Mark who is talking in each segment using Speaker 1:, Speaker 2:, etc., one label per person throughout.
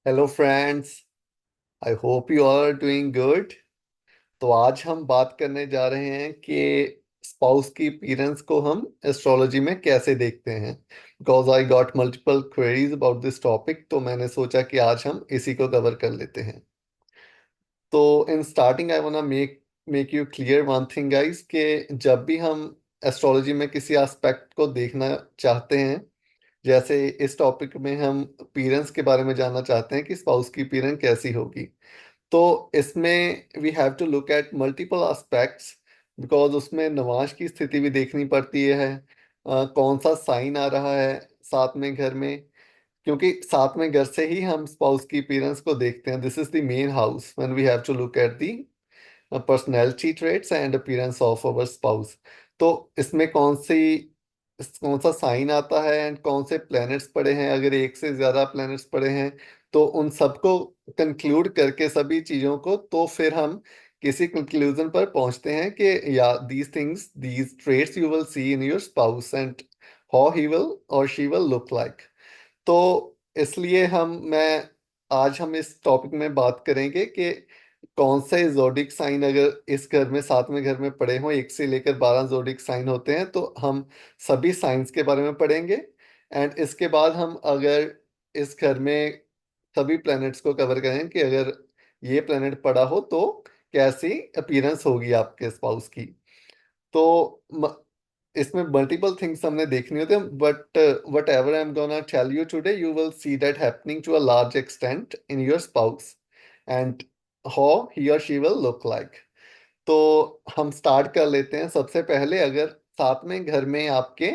Speaker 1: Hello friends. I hope you are doing good. तो आज हम बात करने जा रहे हैं कि स्पाउस की अपीयरेंस को हम एस्ट्रोलॉजी में कैसे देखते हैं। Because I got multiple queries about this topic, तो मैंने सोचा कि आज हम इसी को कवर कर लेते हैं। तो in starting I वांना make you clear one thing guys, कि जब भी हम एस्ट्रोलॉजी में किसी एस्पेक्ट को देखना चाहते हैं, जैसे इस टॉपिक में हम अपीयरेंस के बारे में जानना चाहते हैं कि स्पाउस की अपीयरेंस कैसी होगी, तो इसमें we have to look at multiple aspects. Because उसमें नवांश की स्थिति भी देखनी पड़ती है। कौन सा साइन आ रहा है साथ में घर में, क्योंकि साथ में घर से ही हम स्पाउस की अपीयरेंस को देखते हैं। This is the main house when we have to look at the personality traits and appearance of our spouse. तो इसमें कौन सा साइन आता है एंड कौन से प्लैनेट्स पड़े हैं, अगर एक से ज्यादा प्लैनेट्स पड़े हैं तो उन सबको कंक्लूड करके सभी चीजों को, तो फिर हम किसी कंक्लूजन पर पहुंचते हैं कि या these things, these traits you will C in your spouse and how he will और शी विल लुक लाइक। तो इसलिए आज हम इस टॉपिक में बात करेंगे कि कौन से जोडिक साइन अगर इस घर में, साथ में घर में पड़े हों, एक से लेकर 12 जोडिक साइन होते हैं, तो हम सभी साइंस के बारे में पढ़ेंगे। एंड इसके बाद हम अगर इस घर में सभी प्लैनेट्स को कवर करें कि अगर ये प्लैनेट पड़ा हो तो कैसी अपीयरेंस होगी आपके स्पाउस की। तो इसमें मल्टीपल थिंग्स हमने देखनी होती है, but whatever I am gonna tell you today, you will see that happening to a large extent in your spouse and how he or she will look like. तो हम start कर लेते हैं। सबसे पहले, अगर साथ में घर में आपके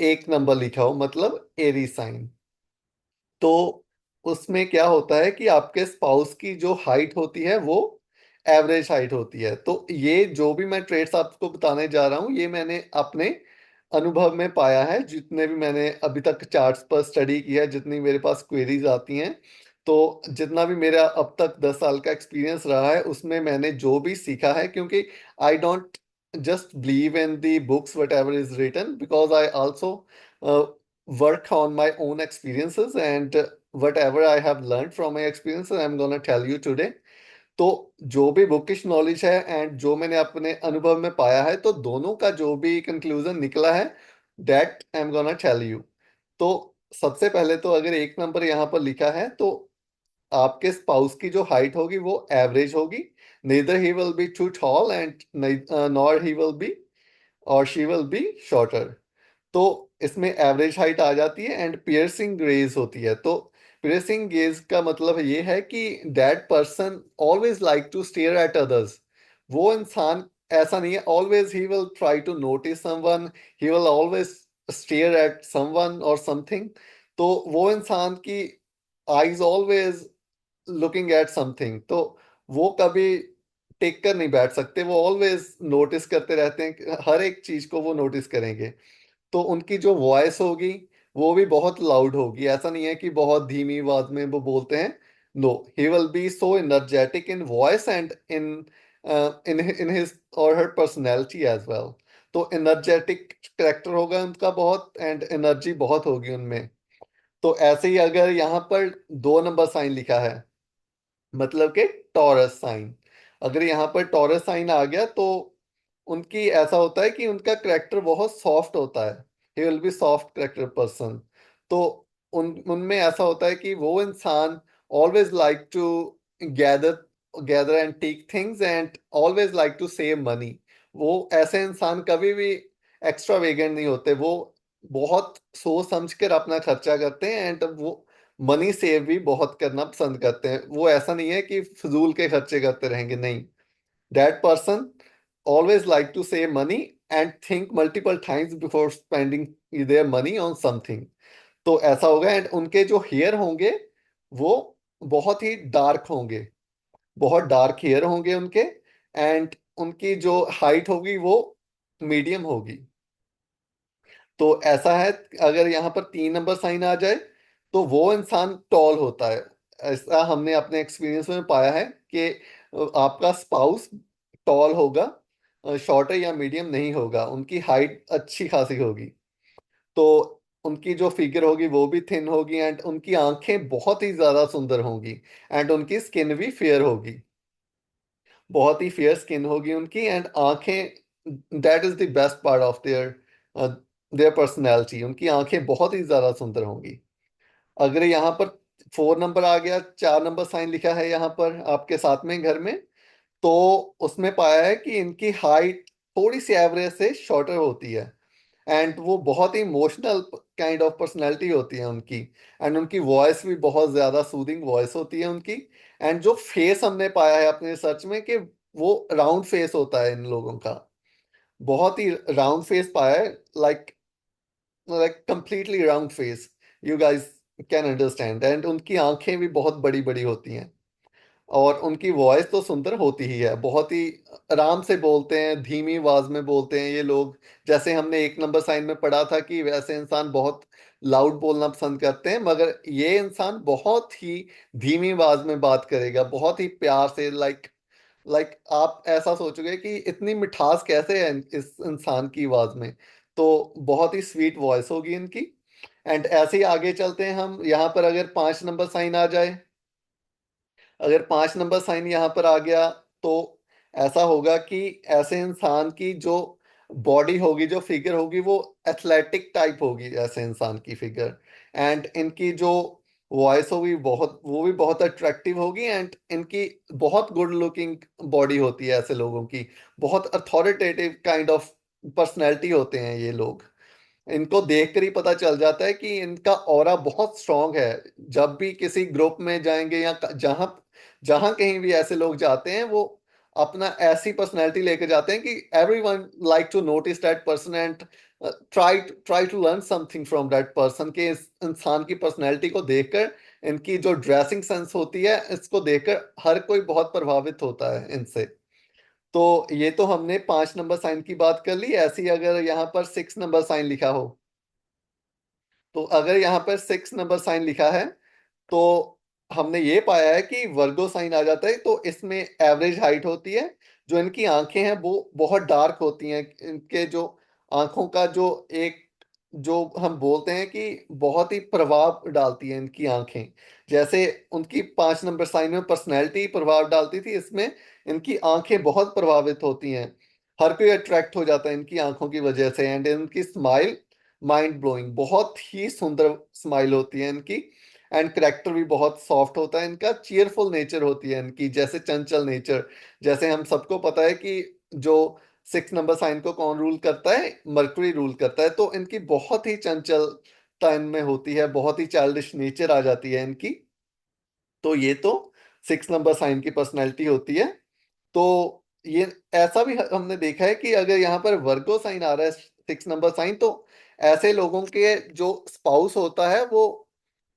Speaker 1: एक नंबर लिखा हो, मतलब एरी साइन, तो उसमें क्या होता है कि आपके स्पाउस की जो हाइट होती है वो एवरेज हाइट होती है। तो ये जो भी मैं ट्रेड्स आपको बताने जा रहा हूँ, ये मैंने अपने अनुभव में पाया है, जितने भी मैंने अभी तक चार्ट्स पर स्टडी किया है, जितनी मेरे पास क्वेरीज आती हैं, तो जितना भी मेरा अब तक 10 साल का एक्सपीरियंस रहा है, उसमें मैंने जो भी सीखा है, क्योंकि I don't just believe in the books whatever is written, because I also work on my own experiences, and whatever I have learned from my experiences I'm gonna tell you today. तो जो भी bookish knowledge है and जो मैंने अपने अनुभव में पाया है, तो दोनों का जो भी कंक्लूजन निकला है, that I am gonna tell you. तो सबसे पहले तो अगर एक नंबर यहाँ पर लिखा है, तो आपके स्पाउस की जो हाइट होगी वो एवरेज होगी। neither he will be too tall and nor he will be और शी विल बी शॉर्टर। तो इसमें एवरेज हाइट आ जाती है एंड पियर्सिंग गेज होती है। तो पियर्सिंग गेज का मतलब ये है कि that person always like to stare at others. वो इंसान ऐसा नहीं है, always he will try to notice someone, he will always stare at someone or something. तो वो इंसान की eyes always looking at something, तो वो कभी टेक कर नहीं बैठ सकते, वो ऑलवेज नोटिस करते रहते हैं, हर एक चीज को वो नोटिस करेंगे। तो उनकी जो वॉइस होगी वो भी बहुत लाउड होगी, ऐसा नहीं है कि बहुत धीमी आवाज में वो बोलते हैं। No, he will be so energetic in voice and in his or her personality as well. तो एनर्जेटिक करेक्टर होगा उनका बहुत, एंड एनर्जी बहुत होगी उनमें। तो ऐसे ही अगर यहाँ पर 2 नंबर साइन लिखा है, मतलब कि टॉरस साइन, अगर यहाँ पर टॉरस साइन आ गया, तो उनकी ऐसा होता है कि उनका करेक्टर बहुत सॉफ्ट होता है। He will be soft character person. तो उनमें ऐसा होता है कि वो इंसान always like to gather gather and take things and always like to save money. वो ऐसे इंसान कभी भी एक्स्ट्रा वेगेंट नहीं होते, वो बहुत सोच समझ कर अपना खर्चा करते हैं, एंड वो मनी सेव भी बहुत करना पसंद करते हैं। वो ऐसा नहीं है कि फजूल के खर्चे करते रहेंगे, नहीं। That person always like to save money and think multiple times before spending their money on something। तो ऐसा होगा। एंड उनके जो हेयर होंगे वो बहुत ही डार्क होंगे, बहुत डार्क हेयर होंगे उनके। एंड उनकी जो हाइट होगी वो मीडियम होगी। तो ऐसा है, अगर यहाँ पर 3 नंबर साइन आ जाए तो वो इंसान टॉल होता है। ऐसा हमने अपने एक्सपीरियंस में पाया है कि आपका स्पाउस टॉल होगा, शॉर्टर या मीडियम नहीं होगा, उनकी हाइट अच्छी खासी होगी। तो उनकी जो फिगर होगी वो भी थिन होगी, एंड उनकी आंखें बहुत ही ज्यादा सुंदर होंगी, एंड उनकी स्किन भी फेयर होगी। बहुत ही फेयर स्किन होगी उनकी, एंड आंखें, that is the best part of their their personality. उनकी आंखें बहुत ही ज्यादा सुंदर होंगी। अगर यहाँ पर 4 नंबर आ गया, 4 नंबर साइन लिखा है यहाँ पर आपके साथ में घर में, तो उसमें पाया है कि इनकी हाइट थोड़ी सी एवरेज से शॉर्टर होती है, एंड वो बहुत ही इमोशनल काइंड ऑफ पर्सनैलिटी होती है उनकी। एंड उनकी वॉइस भी बहुत ज्यादा सूदिंग वॉइस होती है उनकी। एंड जो फेस हमने पाया है अपने रिसर्च में कि वो राउंड फेस होता है इन लोगों का, बहुत ही राउंड फेस पाया है, like like completely round face, you guys can understand. And उनकी आंखें भी बहुत बड़ी बड़ी होती हैं, और उनकी वॉइस तो सुंदर होती ही है, बहुत ही आराम से बोलते हैं, धीमी आवाज में बोलते हैं ये लोग। जैसे हमने 1 नंबर साइन में पढ़ा था कि वैसे इंसान बहुत लाउड बोलना पसंद करते हैं, मगर ये इंसान बहुत ही धीमी आवाज में बात करेगा, बहुत ही प्यार से, लाइक लाइक आप ऐसा सोचोगे कि इतनी मिठास कैसे है इस इंसान की आवाज में। तो बहुत ही स्वीट वॉइस होगी इनकी। एंड ऐसे ही आगे चलते हैं हम, यहाँ पर अगर 5 नंबर साइन आ जाए, अगर 5 नंबर साइन यहाँ पर आ गया, तो ऐसा होगा कि ऐसे इंसान की जो बॉडी होगी, जो फिगर होगी, वो एथलेटिक टाइप होगी ऐसे इंसान की फिगर। एंड इनकी जो वॉइस होगी बहुत, वो भी बहुत अट्रैक्टिव होगी, एंड इनकी बहुत गुड लुकिंग बॉडी होती है ऐसे लोगों की। बहुत अथॉरिटेटिव काइंड ऑफ पर्सनैलिटी होते हैं ये लोग। इनको देखकर ही पता चल जाता है कि इनका ऑरा बहुत स्ट्रांग है। जब भी किसी ग्रुप में जाएंगे या जहां जहां कहीं भी ऐसे लोग जाते हैं, वो अपना ऐसी पर्सनैलिटी लेकर जाते हैं कि everyone like to notice that person, and try to learn something from that person, के इस इंसान की पर्सनैलिटी को देखकर, इनकी जो ड्रेसिंग सेंस होती है इसको देखकर हर कोई बहुत प्रभावित होता है इनसे। तो ये तो हमने 5 नंबर साइन की बात कर ली। ऐसी अगर यहाँ पर 6 नंबर साइन लिखा हो, तो अगर यहाँ पर 6 नंबर साइन लिखा है, तो हमने ये पाया है कि वर्गो साइन आ जाता है। तो इसमें एवरेज हाइट होती है, जो इनकी आंखें हैं वो बहुत डार्क होती हैं। इनके जो आंखों का जो एक, जो हम बोलते हैं कि बहुत ही प्रभाव डालती है इनकी आंखें। जैसे उनकी 5 नंबर साइन में पर्सनैलिटी प्रभाव डालती थी, इसमें इनकी आंखें बहुत प्रभावित होती हैं। हर कोई अट्रैक्ट हो जाता है इनकी आंखों की वजह से। एंड इनकी स्माइल माइंड ब्लोइंग, बहुत ही सुंदर स्माइल होती है इनकी। एंड करेक्टर भी बहुत सॉफ्ट होता है इनका, चीयरफुल नेचर होती है इनकी, जैसे चंचल नेचर। जैसे हम सबको पता है कि जो 6 नंबर साइन को कौन रूल करता है, मरकरी रूल करता है। तो इनकी बहुत ही चंचलता इनमें होती है, बहुत ही चाइल्डिश नेचर आ जाती है इनकी। तो ये तो 6 नंबर साइन की पर्सनैलिटी होती है। तो ये ऐसा भी हमने देखा है कि अगर यहाँ पर वर्गो साइन आ रहा है 6 नंबर साइन, तो ऐसे लोगों के जो स्पाउस होता है वो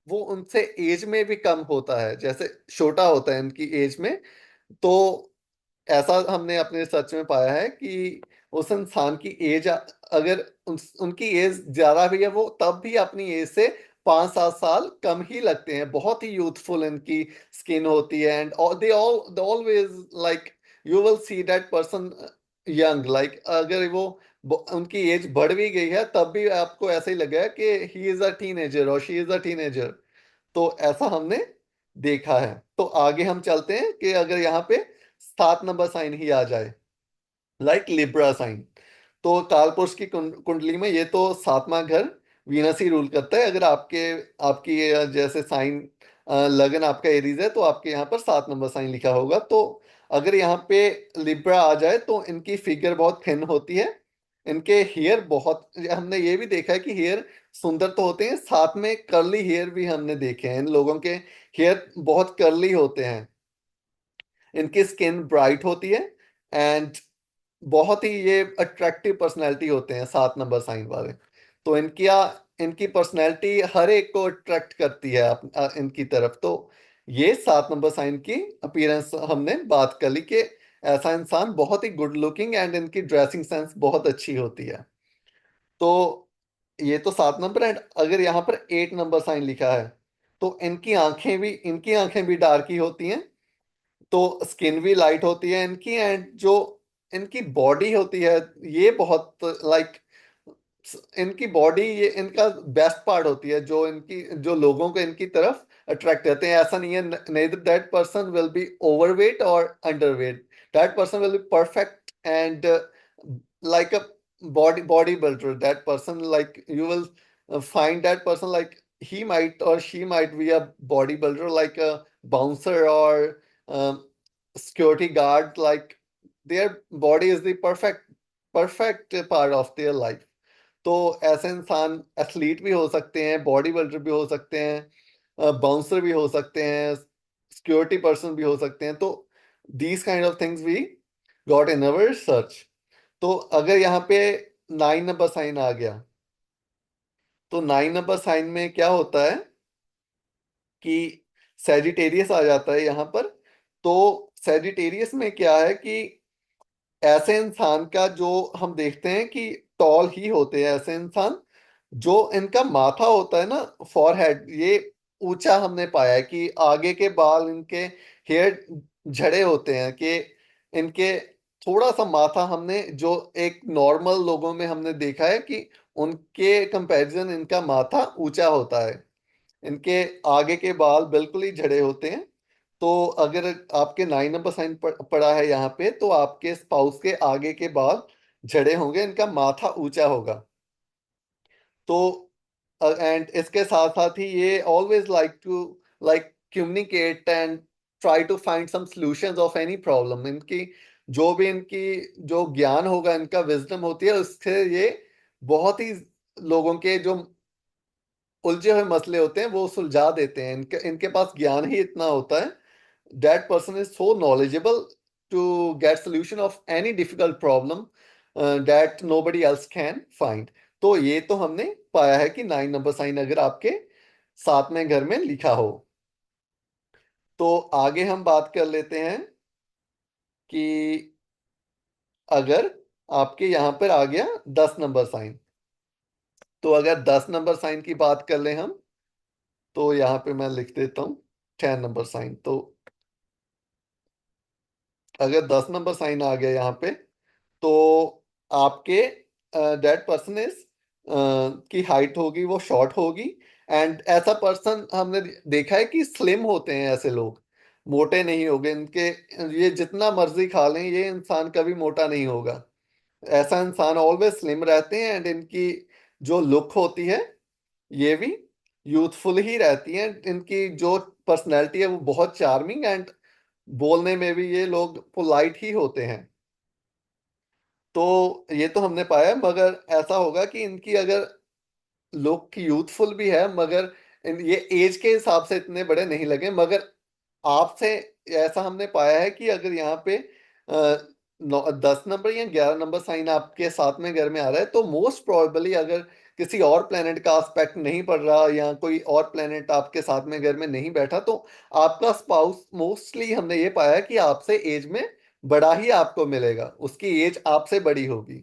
Speaker 1: उनसे एज में भी कम होता है, जैसे छोटा होता है इनकी एज में। तो ऐसा हमने अपने रिसर्च में पाया है कि उस इंसान की एज, अगर उनकी एज ज्यादा भी है, वो तब भी अपनी एज से 5-7 साल कम ही लगते हैं। बहुत ही यूथफुल इनकी स्किन होती है, and they always like, you will see that person young, like अगर वो उनकी एज बढ़ भी गई है, तब भी आपको ऐसा ही लगेगा कि ही इज अ टीनेजर और शी इज अ टीनेजर। तो ऐसा हमने देखा है। तो आगे हम चलते हैं कि अगर यहाँ पे 7 नंबर साइन ही आ जाए, लाइक लिब्रा साइन, तो कालपुरुष की कुंडली में ये तो 7वां घर वीनस ही रूल करता है। अगर आपकी जैसे साइन लगन आपका एरीज है, तो आपके यहाँ पर 7 नंबर साइन लिखा होगा। तो अगर यहाँ पे लिब्रा आ जाए, तो इनकी फिगर बहुत थिन होती है। इनके हेयर बहुत, हमने ये भी देखा है कि हेयर सुंदर तो होते हैं, साथ में कर्ली हेयर भी हमने देखे हैं। इन लोगों के हेयर बहुत कर्ली होते हैं। इनकी स्किन ब्राइट होती है, एंड बहुत ही ये अट्रैक्टिव पर्सनैलिटी होते हैं 7 नंबर साइन वाले। तो इनकी पर्सनैलिटी हर एक को अट्रैक्ट करती है इनकी तरफ। तो ये 7 नंबर साइन की अपीयरेंस हमने बात कर ली कि ऐसा इंसान बहुत ही गुड लुकिंग, एंड इनकी ड्रेसिंग सेंस बहुत अच्छी होती है। तो ये तो 7 नंबर। एंड अगर यहाँ पर 8 नंबर साइन लिखा है, तो इनकी आंखें भी डार्क ही होती हैं। तो स्किन भी लाइट होती है इनकी, एंड जो इनकी बॉडी होती है, ये बहुत लाइक इनकी बॉडी ये इनका बेस्ट पार्ट होती है, जो इनकी जो लोगों को इनकी तरफ अट्रैक्ट करते हैं। ऐसा नहीं है, neither that person will be overweight और underweight, that person will be perfect and like a bodybuilder. That person, like you will find that person, like he might or she might be a bodybuilder, like a bouncer or security guard. Like their body is the perfect part of their life. तो ऐसे इंसान athlete भी हो सकते हैं, body builder भी हो सकते हैं, बाउंसर भी हो सकते हैं, सिक्योरिटी पर्सन भी हो सकते हैं। तो these kind of things we got in our search. तो अगर यहाँ पे 9 नंबर साइन आ गया, तो 9 नंबर साइन में क्या होता है कि सेजिटेरियस आ जाता है यहाँ पर। तो सेजिटेरियस में क्या है कि ऐसे इंसान का जो हम देखते हैं कि टॉल ही होते हैं ऐसे इंसान, जो इनका माथा होता है ना, फॉरहेड, ये ऊंचा हमने पाया है कि आगे के बाल इनके हेयर झड़े होते हैं, कि इनके थोड़ा सा माथा हमने जो एक नॉर्मल लोगों में हमने देखा है कि उनके कंपैरिजन इनका माथा ऊंचा होता है, इनके आगे के बाल बिल्कुल ही झड़े होते हैं। तो अगर आपके 9 नंबर साइन पड़ा है यहाँ पे, तो आपके स्पाउस के आगे के बाल झड़े होंगे, इनका माथा ऊंचा होगा। तो एंड इसके साथ साथ ही ये always like to like communicate and try to find some solutions of any problem. इनकी जो भी इनकी जो ज्ञान होगा, इनका विजडम होती है, उससे ये बहुत ही लोगों के जो उलझे हुए मसले होते हैं वो सुलझा देते हैं। इनके इनके पास ज्ञान ही इतना होता है, that person is so knowledgeable to get solution of any difficult problem that nobody else can find. तो ये तो हमने पाया है कि 9 नंबर साइन अगर आपके साथ में घर में लिखा हो। तो आगे हम बात कर लेते हैं कि अगर आपके यहाँ पर आ गया 10 नंबर साइन, तो अगर 10 नंबर साइन की बात कर ले हम, तो यहाँ पे मैं लिख देता हूँ 10 नंबर साइन। तो अगर 10 नंबर साइन आ गया यहाँ पे, तो आपके दैट पर्सन इज की हाइट होगी वो शॉर्ट होगी। एंड ऐसा पर्सन हमने देखा है कि स्लिम होते हैं ऐसे लोग, मोटे नहीं होंगे इनके, ये जितना मर्जी खा लें ये इंसान कभी मोटा नहीं होगा। ऐसा इंसान ऑलवेज स्लिम रहते हैं, एंड इनकी जो लुक होती है ये भी यूथफुल ही रहती है। इनकी जो पर्सनैलिटी है वो बहुत चार्मिंग, एंड बोलने में भी ये लोग पोलाइट ही होते हैं। तो ये तो हमने पाया, मगर ऐसा होगा कि इनकी अगर लुक यूथफुल भी है, मगर ये एज के हिसाब से इतने बड़े नहीं लगे। मगर आपसे ऐसा हमने पाया है कि अगर यहाँ पे 10 नंबर या 11 नंबर साइन आपके साथ में घर में आ रहा है, तो मोस्ट प्रोबेबली अगर किसी और प्लेनेट का एस्पेक्ट नहीं पड़ रहा या कोई और प्लेनेट आपके साथ में घर में नहीं बैठा, तो आपका स्पाउस मोस्टली हमने ये पाया है कि आपसे एज में बड़ा ही आपको मिलेगा, उसकी एज आपसे बड़ी होगी।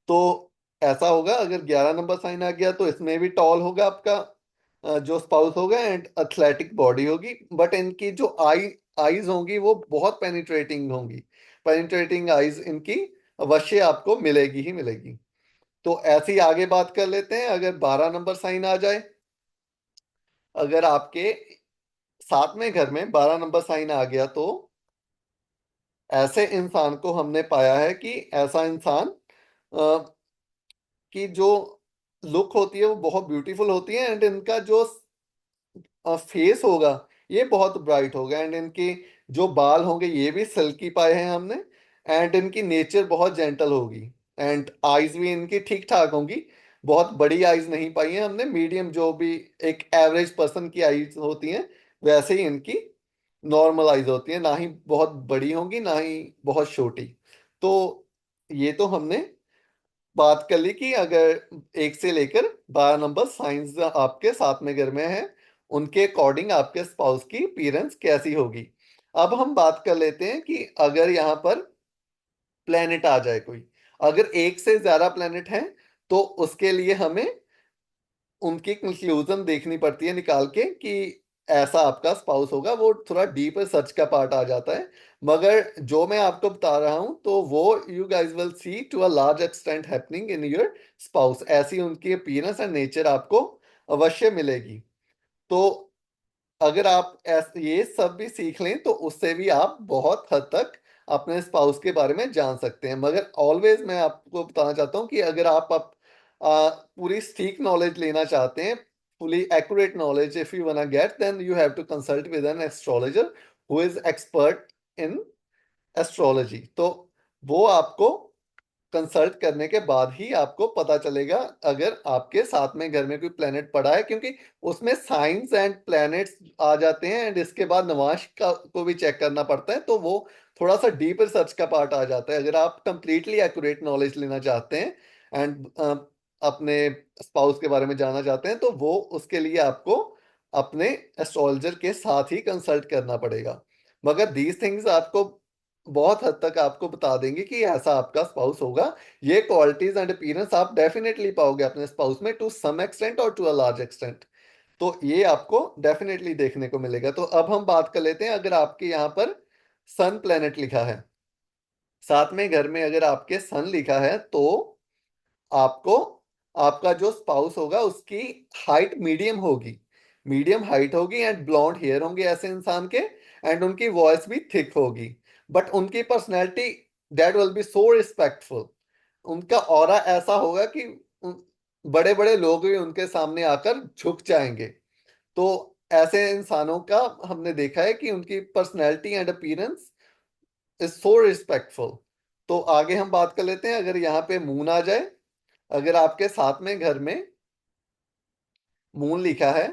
Speaker 1: तो ऐसा होगा, अगर 11 नंबर साइन आ गया तो इसमें भी टॉल होगा आपका जो स्पाउस होगा, एंड एथलेटिक बॉडी होगी। बट इनकी जो आईज होंगी वो बहुत पेनिट्रेटिंग होंगी, पेनिट्रेटिंग आईज इनकी अवश्य आपको मिलेगी ही मिलेगी। तो ऐसे ही आगे बात कर लेते हैं, अगर 12 नंबर साइन आ जाए, अगर आपके साथ में घर में 12 नंबर साइन आ गया, तो ऐसे इंसान को हमने पाया है कि ऐसा इंसान की जो लुक होती है वो बहुत ब्यूटीफुल होती है, एंड इनका जो फेस होगा ये बहुत ब्राइट होगा, एंड इनकी जो बाल होंगे ये भी सिल्की पाए हैं हमने। एंड इनकी नेचर बहुत जेंटल होगी, एंड आईज भी इनकी ठीक ठाक होंगी। बहुत बड़ी आईज नहीं पाई हैं हमने, मीडियम जो भी एक एवरेज पर्सन की आईज होती हैं वैसे ही इनकी नॉर्मल आईज होती हैं, ना ही बहुत बड़ी होंगी ना ही बहुत छोटी। तो ये तो हमने बात कर ली कि अगर 1 से लेकर 12 नंबर साइंस आपके साथ में घर में है, उनके अकॉर्डिंग आपके स्पाउस की अपीयरेंस कैसी होगी। अब हम बात कर लेते हैं कि अगर यहाँ पर प्लेनेट आ जाए कोई, अगर एक से ज्यादा प्लेनेट हैं, तो उसके लिए हमें उनकी कंक्लूजन देखनी पड़ती है निकाल के कि ऐसा आपका स्पाउस होगा। वो थोड़ा डीप सर्च का पार्ट आ जाता है, मगर जो मैं आपको बता रहा हूं तो वो you guys will see to a large extent happening in your spouse. ऐसी उनकी अपीयरेंस एंड नेचर आपको अवश्य मिलेगी। तो अगर आप ये सब भी सीख लें तो उससे भी आप बहुत हद तक अपने स्पाउस के बारे में जान सकते हैं। मगर ऑलवेज मैं आपको बताना चाहता हूँ कि अगर पूरी ठीक नॉलेज लेना चाहते हैं, fully accurate knowledge if you wanna get, then you have to consult with an astrologer who is expert in astrology. तो वो आपको कंसल्ट करने के बाद ही आपको पता चलेगा अगर आपके साथ में घर में कोई प्लेनेट पड़ा है, क्योंकि उसमें साइंस एंड प्लैनेट्स आ जाते हैं एंड इसके बाद नवाश का को भी चेक करना पड़ता है। तो वो थोड़ा सा डीप रिसर्च का पार्ट आ जाता है। अगर आप कंप्लीटली एक्यूरेट नॉलेज लेना चाहते हैं एंड अपने स्पाउस के बारे में जानना चाहते हैं, तो वो उसके लिए आपको अपने एस्ट्रोलॉजर के साथ ही कंसल्ट करना पड़ेगा। मगर दीज थिंग्स आपको बहुत हद तक आपको बता देंगे कि ऐसा आपका स्पाउस होगा। ये क्वालिटीज एंड अपीयरेंस आप डेफिनेटली पाओगे अपने स्पाउस में, टू सम एक्सटेंट और टू अ लार्ज एक्सटेंट। तो ये आपको डेफिनेटली देखने को मिलेगा। तो अब हम बात कर लेते हैं, अगर आपके यहाँ पर सन प्लेनेट लिखा है, साथ में घर में अगर आपके सन लिखा है, तो आपको आपका जो स्पाउस होगा उसकी हाइट मीडियम होगी, मीडियम हाइट होगी एंड ब्लॉन्ड हेयर होंगे ऐसे इंसान के, एंड उनकी वॉइस भी थिक होगी। बट उनकी personality that will be so respectful. उनका ऑरा ऐसा होगा कि बड़े बड़े लोग भी उनके सामने आकर झुक जाएंगे। तो ऐसे इंसानों का हमने देखा है कि उनकी personality and appearance is so respectful. तो आगे हम बात कर लेते हैं, अगर यहाँ पे मून आ जाए, अगर आपके साथ में घर में मून लिखा है,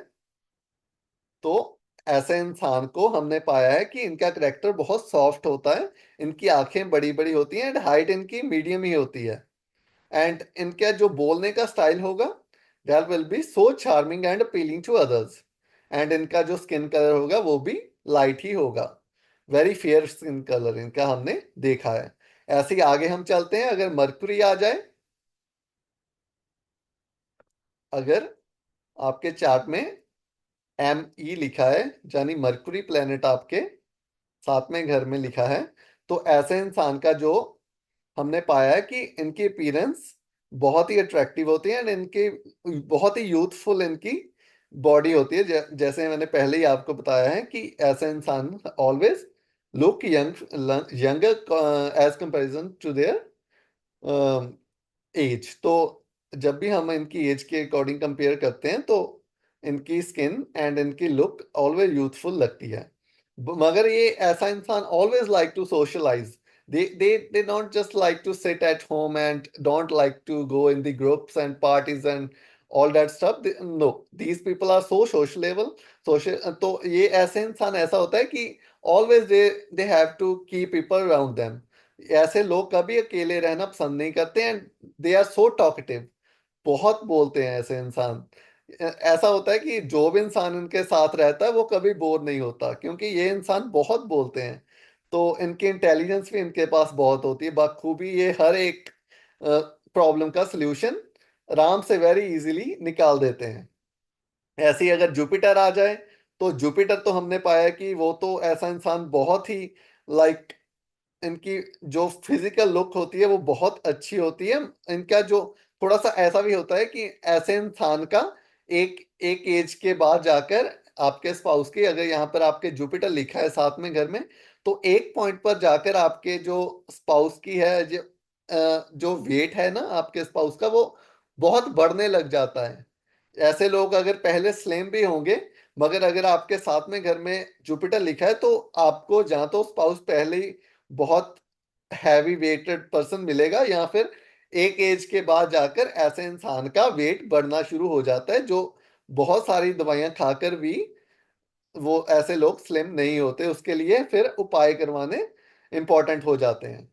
Speaker 1: तो ऐसे इंसान को हमने पाया है कि इनका करेक्टर बहुत सॉफ्ट होता है। इनकी आंखें बड़ी बड़ी होती हैं एंड हाइट इनकी मीडियम ही होती है। एंड इनका जो बोलने का स्टाइल होगा, that will be so charming and appealing to others. And इनका जो स्किन कलर होगा वो भी लाइट ही होगा, वेरी फेयर स्किन कलर इनका हमने देखा है। ऐसे ही आगे हम चलते हैं, अगर मरकुरी आ जाए, अगर आपके चार्ट में ME लिखा है, यानी मरकुरी प्लेनेट आपके साथ में घर में लिखा है, तो ऐसे इंसान का जो हमने पाया है कि इनकी अपीयरेंस बहुत ही अट्रैक्टिव होती है एंड इनकी बहुत ही यूथफुल इनकी बॉडी होती है। जैसे मैंने पहले ही आपको बताया है कि ऐसा इंसान always look young, younger as comparison to their age. तो जब भी हम इनकी एज के अकॉर्डिंग कंपेयर करते हैं, तो इनकी स्किन एंड इनकी लुक ऑलवेज यूथफुल लगती है। मगर ये ऐसा इंसान always like to socialize. they don't just like to sit at home and don't like to go in the groups and parties and all that stuff. No, these people are so sociable, social। तो ये ऐसे इंसान ऐसा होता है कि always they have to keep people around them। ऐसे लोग कभी अकेले रहना पसंद नहीं करते and they are so talkative, बहुत बोलते हैं ऐसे इंसान। ऐसा होता है कि जो भी इंसान इनके साथ रहता है वो कभी बोर नहीं होता, क्योंकि ये इंसान बहुत बोलते हैं। तो इनकी इंटेलिजेंस भी इनके पास बहुत होती है, बखूबी ये हर एक प्रॉब्लम का सल्यूशन आराम से वेरी इजीली निकाल देते हैं। ऐसे ही अगर जुपिटर आ जाए, तो जुपिटर तो हमने पाया कि वो तो ऐसा इंसान बहुत ही लाइक, इनकी जो फिजिकल लुक होती है वो बहुत अच्छी होती है। इनका जो थोड़ा सा ऐसा भी होता है कि ऐसे इंसान का एक एक एज के बाद जाकर आपके स्पाउस की, अगर यहाँ पर आपके जुपिटर लिखा है साथ में घर में, तो एक पॉइंट पर जाकर आपके जो स्पाउस की है, जो वेट है ना आपके स्पाउस का, वो बहुत बढ़ने लग जाता है। ऐसे लोग अगर पहले स्लिम भी होंगे, मगर अगर आपके साथ में घर में जुपिटर लिखा है, तो आपको जहाँ तो स्पाउस पहले ही बहुत हैवी वेटेड पर्सन मिलेगा, या फिर एक एज के बाद जाकर ऐसे इंसान का वेट बढ़ना शुरू हो जाता है, जो बहुत सारी दवाइयां खाकर भी वो ऐसे लोग स्लिम नहीं होते। उसके लिए फिर उपाय करवाने इंपॉर्टेंट हो जाते हैं।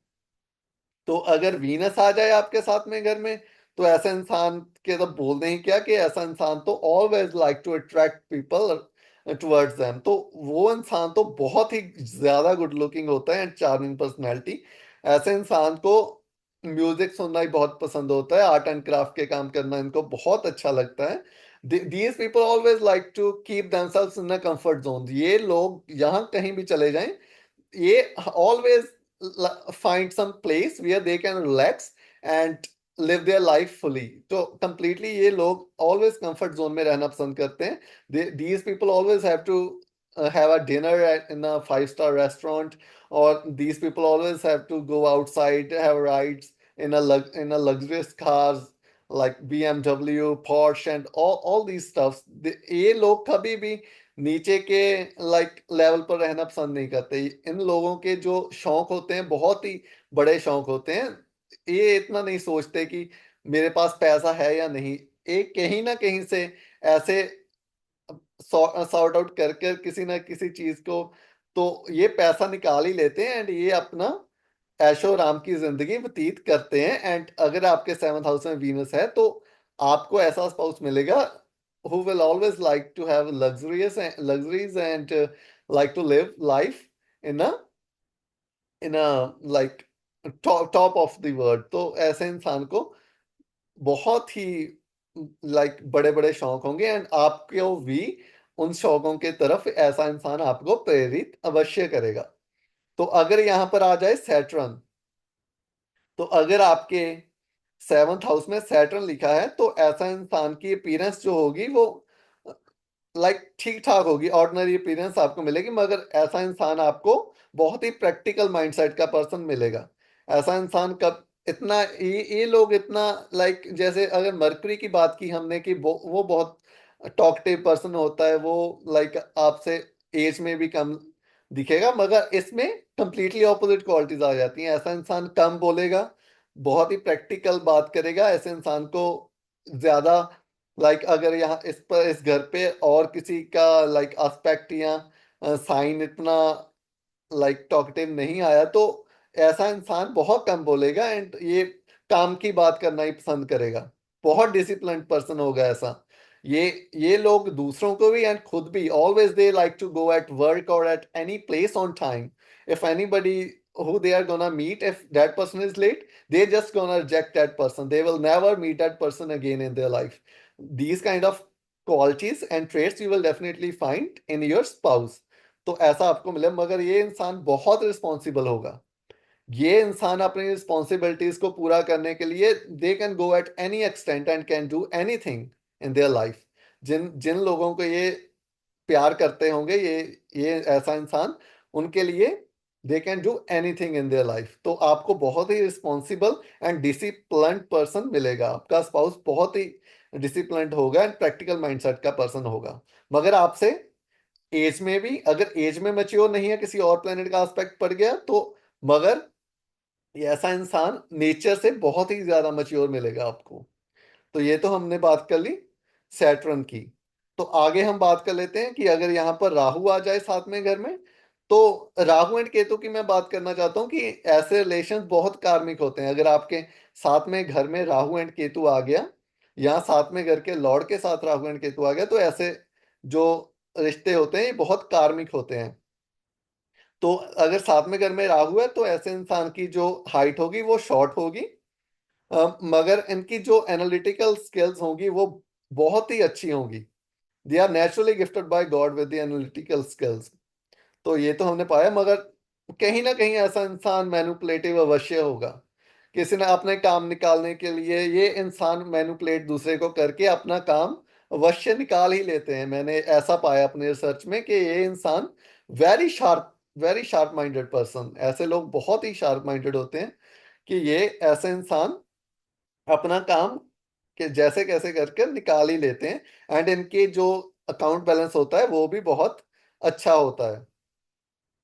Speaker 1: तो अगर वीनस आ जाए आपके साथ में घर में, तो ऐसा इंसान के तो बोलते ही क्या, कि ऐसा इंसान तो always like to attract people towards them. तो वो इंसान तो बहुत ही ज्यादा गुड लुकिंग होता है एंड चार्मिंग पर्सनैलिटी। ऐसे इंसान को म्यूजिक सुनना ही बहुत पसंद होता है, आर्ट एंड क्राफ्ट के काम करना इनको बहुत अच्छा लगता है। These people always like to keep themselves in a comfort zone. ये लोग यहाँ कहीं भी चले जाएं, ये always find some place where they can relax and live their life fully. तो completely ये लोग always comfort zone में रहना पसंद करते हैं. These people always have to have a dinner in a five-star restaurant, or these people always have to go outside, have rides in a luxurious cars like BMW, Porsche, and all these stuffs. ये लोग कभी भी नीचे के like level पर रहना पसंद नहीं करते. इन लोगों के जो शौक होते हैं बहुत ही बड़े शौक होते हैं. ये इतना नहीं सोचते कि मेरे पास पैसा है या नहीं. एक कहीं ना कहीं से ऐसे सॉर्ट आउट करके किसी ना किसी चीज को तो ये पैसा निकाल ही लेते हैं, एंड ये अपना ऐशो आराम की जिंदगी व्यतीत करते हैं. एंड अगर आपके सेवंथ हाउस में वीनस है तो आपको ऐसा स्पाउस मिलेगा who will always like to have luxuries and like to live life in a like top of the world. तो ऐसे इंसान को बहुत ही लाइक बड़े बड़े शौक होंगे, एंड आपको भी उन शौकों के तरफ ऐसा इंसान आपको प्रेरित अवश्य करेगा. तो अगर यहाँ पर आ जाए सैटर्न, तो अगर आपके सेवंथ हाउस में सैटर्न लिखा है तो ऐसा इंसान की अपीयरेंस जो होगी वो लाइक ठीक ठाक होगी, ऑर्डिनरी अपीयरेंस आपको मिलेगी. मगर ऐसा इंसान आपको बहुत ही प्रैक्टिकल माइंडसेट का पर्सन मिलेगा. ऐसा इंसान कब इतना ये लोग इतना लाइक जैसे अगर मरकरी की बात की हमने कि वो बहुत टॉकटिव पर्सन होता है, वो लाइक आपसे एज में भी कम दिखेगा. मगर इसमें कंप्लीटली ऑपोजिट क्वालिटीज आ जाती हैं. ऐसा इंसान कम बोलेगा, बहुत ही प्रैक्टिकल बात करेगा. ऐसे इंसान को ज्यादा अगर यहाँ इस पर इस घर पे और किसी का एस्पेक्ट या साइन इतना टॉकटिव नहीं आया तो ऐसा इंसान बहुत कम बोलेगा, एंड ये काम की बात करना ही पसंद करेगा. बहुत डिसिप्लिन्ड पर्सन होगा ऐसा. ये ये लोग दूसरों को भी एंड खुद भी always they like to go at work और at any place on time. If anybody who they are gonna meet, if that person is late, they just gonna reject that person. They will never meet that person again in their life. These kind of qualities and traits you will definitely find in your spouse. तो ऐसा आपको मिले. मगर ये इंसान बहुत responsible होगा. ये इंसान अपनी रिस्पॉन्सिबिलिटीज को पूरा करने के लिए they can go at any extent and can do anything in their life. जिन जिन लोगों को ये प्यार करते होंगे, ये ऐसा इंसान, उनके लिए they can do anything in their life. तो आपको बहुत ही रिस्पॉन्सिबल एंड डिसिप्लिन्ड पर्सन मिलेगा. आपका स्पाउस बहुत ही डिसिप्लिन्ड होगा एंड प्रैक्टिकल माइंडसेट का पर्सन होगा. मगर आपसे एज में भी अगर एज में मैच्योर नहीं है, किसी और प्लेनेट का एस्पेक्ट पड़ गया तो, मगर ये ऐसा इंसान नेचर से बहुत ही ज्यादा मैच्योर मिलेगा आपको. तो ये तो हमने बात कर ली सैटर्न की. तो आगे हम बात कर लेते हैं कि अगर यहाँ पर राहु आ जाए साथ में घर में, तो राहु एंड केतु की मैं बात करना चाहता हूँ कि ऐसे रिलेशन बहुत कार्मिक होते हैं. अगर आपके साथ में घर में राहु एंड केतु आ गया, या साथ में घर के लॉर्ड के साथ राहु एंड केतु आ गया, तो ऐसे जो रिश्ते होते हैं ये बहुत कार्मिक होते हैं. तो अगर साथ में घर में राहु है तो ऐसे इंसान की जो हाइट होगी वो शॉर्ट होगी. मगर इनकी जो एनालिटिकल स्किल्स होंगी वो बहुत ही अच्छी होंगी. They are naturally gifted by God with the analytical skills. तो ये तो हमने पाया. मगर कहीं ना कहीं ऐसा इंसान मैनिपुलेटिव अवश्य होगा. किसी ने अपने काम निकालने के लिए ये इंसान मैनिपुलेट दूसरे को करके अपना काम अवश्य निकाल ही लेते हैं. मैंने ऐसा पाया अपने रिसर्च में कि ये इंसान very sharp very sharp minded person, ऐसे लोग बहुत ही शार्प माइंडेड होते हैं कि ये ऐसे इंसान अपना काम के जैसे कैसे करके निकाल ही लेते हैं. एंड इनके जो अकाउंट बैलेंस होता है वो भी बहुत अच्छा होता है.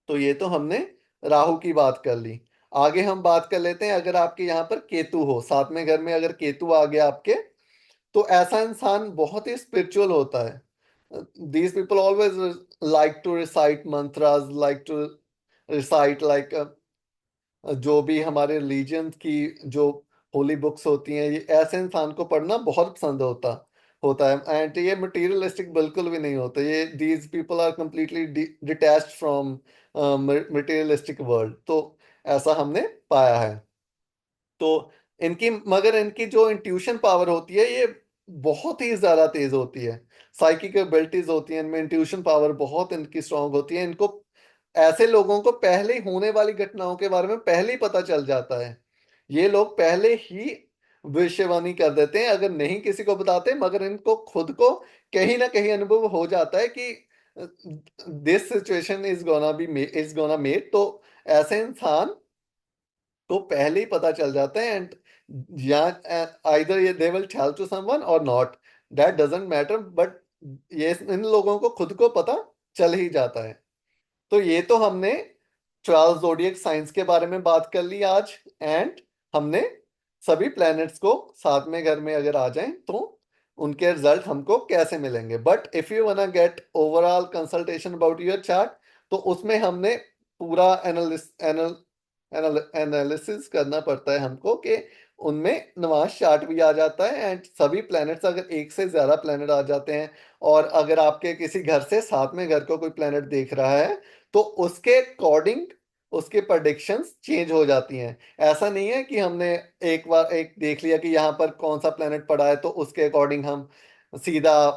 Speaker 1: तो ये तो हमने राहु की बात कर ली. आगे हम बात कर लेते हैं अगर आपके यहाँ पर केतु हो साथ में घर में. अगर केतु आ गया आपके तो ऐसा इंसान बहुत ही स्पिरिचुअल होता है. These people always like to recite mantras, like to recite जो भी हमारे रिलीजन की जो होली बुक्स होती हैं, ये ऐसे इंसान को पढ़ना बहुत पसंद होता होता है. एंड ये मटेरियलिस्टिक बिल्कुल भी नहीं होता. ये these people are completely detached from materialistic world. तो ऐसा हमने पाया है. तो इनकी मगर इनकी जो इंट्यूशन पावर होती है ये बहुत ही ज्यादा तेज होती है। साइकिक एबिलिटीज होती हैं इनमें, इंट्यूशन पावर बहुत इनकी स्ट्रांग होती है। इनको, ऐसे लोगों को पहले ही होने वाली घटनाओं के बारे में पहले ही पता चल जाता है। ये लोग पहले ही भविष्यवाणी कर देते हैं, अगर नहीं किसी को बताते, मगर इनको खुद को कहीं ना कहीं अनुभव हो जाता है कि this situation is gonna made. तो ऐसे इंसान को पहले ही पता चल जाता है। एंड या आइदर ये they will tell to someone or not, that doesn't matter, but ये इन लोगों को खुद को पता चल ही जाता है। तो ये तो हमने 12 जोडियक साइंस के बारे में बात कर ली आज। एंड हमने सभी प्लैनेट्स को साथ में घर में अगर आ जाएं तो उनके रिजल्ट हमको कैसे मिलेंगे। But if you wanna get overall consultation about your chart, तो उसमें हमने पूरा एनालिसिस करना पड़ता है हमको कि उनमें नवाज चार्ट भी आ जाता है। एंड सभी प्लैनेट्स, अगर एक से ज्यादा प्लैनेट आ जाते हैं, और अगर आपके किसी घर से साथ में घर को कोई प्लैनेट देख रहा है, तो उसके अकॉर्डिंग उसके प्रडिक्शंस चेंज हो जाती हैं। ऐसा नहीं है कि हमने एक बार एक देख लिया कि यहाँ पर कौन सा प्लेनेट पड़ा है तो उसके अकॉर्डिंग हम सीधा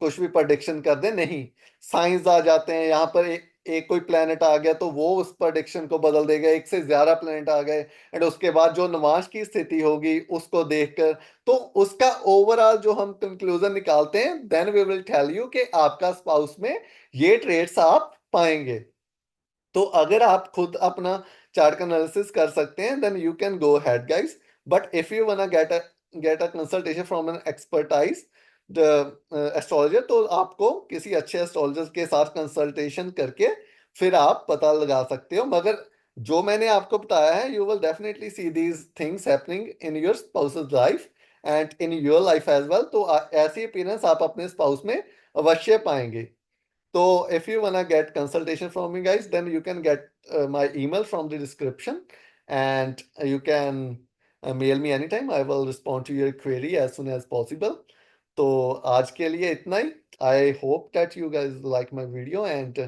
Speaker 1: कुछ भी प्रडिक्शन कर दें, नहीं। साइंस आ जाते हैं यहाँ पर, एक कोई प्लेनेट आ गया तो वो उस प्रडिक्शन को बदल देगा। एक से ज्यादा प्लेनेट आ गए, एंड उसके बाद जो नवाश की स्थिति होगी उसको देखकर, तो उसका ओवरऑल जो हम कंक्लूजन निकालते हैं, then we will tell you कि आपका स्पाउस में ये ट्रेड्स आप पाएंगे। तो अगर आप खुद अपना चार्ट का एनालिसिस कर सकते हैं, then you can go ahead guys. But if you wanna get a consultation from an expertise astrologer, तो आपको किसी अच्छे एस्ट्रोलॉजर के साथ कंसल्टेशन करके फिर आप पता लगा सकते हो। मगर जो मैंने आपको बताया है, you will definitely see these things happening in your spouse's life and in your life as well. तो ऐसी अपीयरेंस आप अपने स्पाउस में अवश्य पाएंगे। So if you wanna get consultation from me guys, then you can get my email from the description, and you can mail me anytime. I will respond to your query as soon as possible. तो आज के लिए इतना ही। I hope that you guys like my video, and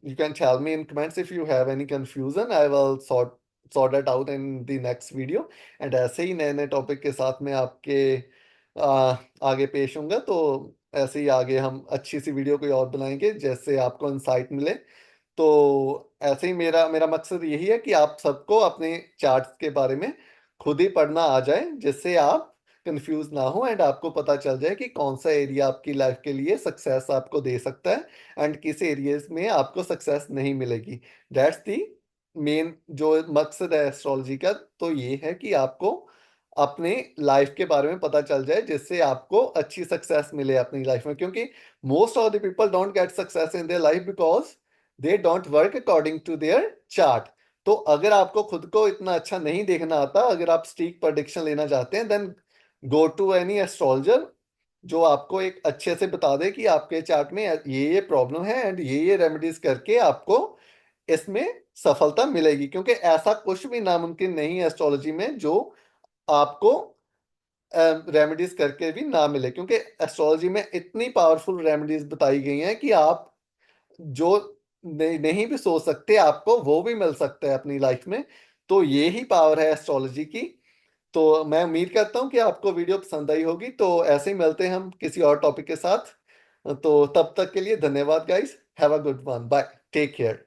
Speaker 1: you can tell me in comments if you have any confusion. I will sort that out in the next video. And ऐसे ही नए नए topic के साथ में आपके आगे पेश होऊंगा। तो ऐसे ही आगे हम अच्छी सी वीडियो कोई और बनाएंगे जैसे आपको इंसाइट मिले। तो ऐसे ही मेरा मेरा मकसद यही है कि आप सबको अपने चार्ट्स के बारे में खुद ही पढ़ना आ जाए, जिससे आप कंफ्यूज ना हो, एंड आपको पता चल जाए कि कौन सा एरिया आपकी लाइफ के लिए सक्सेस आपको दे सकता है एंड किस एरियाज में आपको सक्सेस नहीं मिलेगी। दैट्स दी मेन जो मकसद है एस्ट्रोलॉजी का, तो ये है कि आपको अपने लाइफ के बारे में पता चल जाए, जिससे आपको अच्छी सक्सेस मिले अपनी लाइफ में। क्योंकि most of the people don't get success in their life because they don't work according to their chart. तो अगर आपको खुद को इतना अच्छा नहीं देखना आता, अगर आप स्ट्रीक प्रेडिक्शन लेना चाहते हैं, then go to any astrologer जो आपको एक अच्छे से बता दे कि आपके चार्ट में ये प्रॉब्लम है, एंड ये रेमेडीज करके आपको इसमें सफलता मिलेगी। क्योंकि ऐसा कुछ भी नामुमकिन नहीं है एस्ट्रोलॉजी में जो आपको रेमेडीज करके भी ना मिले। क्योंकि एस्ट्रोलॉजी में इतनी पावरफुल रेमेडीज बताई गई हैं कि आप जो नहीं भी सोच सकते, आपको वो भी मिल सकता है अपनी लाइफ में। तो ये ही पावर है एस्ट्रोलॉजी की। तो मैं उम्मीद करता हूँ कि आपको वीडियो पसंद आई होगी। तो ऐसे ही मिलते हैं हम किसी और टॉपिक के साथ। तो तब तक के लिए धन्यवाद guys, have a good one, bye, take care.